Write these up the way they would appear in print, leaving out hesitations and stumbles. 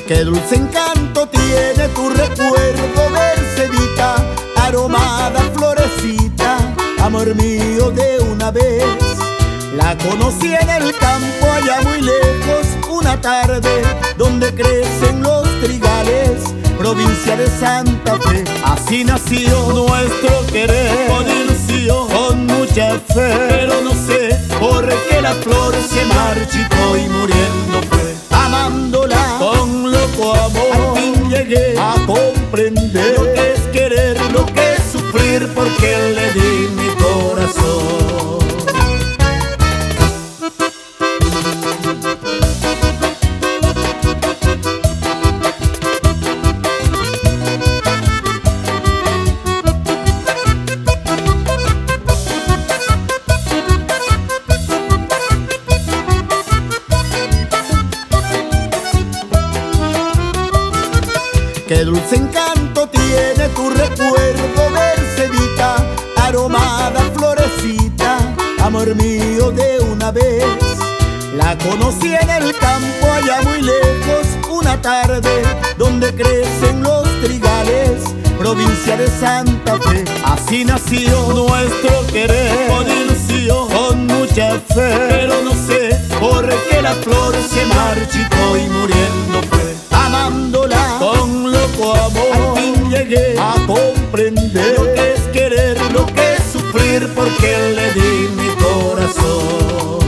Qué dulce encanto tiene tu recuerdo, Mercedita, aromada florecita, amor mío de una vez. La conocí en el campo allá muy lejos, una tarde donde crecen los trigales, provincia de Santa Fe. Así nació nuestro querer, con ilusión, con mucha fe. Pero no sé por qué la flor se marchitó y muriendo fue. Amándola con loco amor, al fin llegué a comprender lo que es querer, lo que es sufrir, porque le di mi corazón. Qué dulce encanto tiene tu recuerdo, Mercedita, aromada florecita, amor mío de una vez. La conocí en el campo allá muy lejos, una tarde donde crecen los trigales, provincia de Santa Fe. Así nació nuestro querer, con ilusión, con mucha fe. Pero no sé por qué la flor se marchitó y muriendo fue. Amándola con loco amor, al fin llegué a comprender lo que es querer, lo que es sufrir, porque le di mi corazón.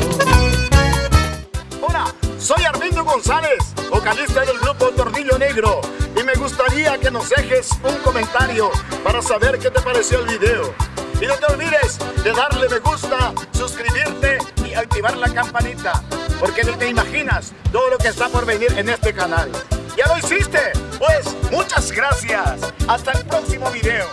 Hola, soy Armindo González, vocalista del grupo Tornillo Negro, y me gustaría que nos dejes un comentario para saber qué te pareció el video. Y no te olvides de darle me gusta, suscribirte y activar la campanita, porque ni te imaginas todo lo que está por venir en este canal. ¿Ya lo hiciste? Pues muchas gracias. Hasta el próximo video.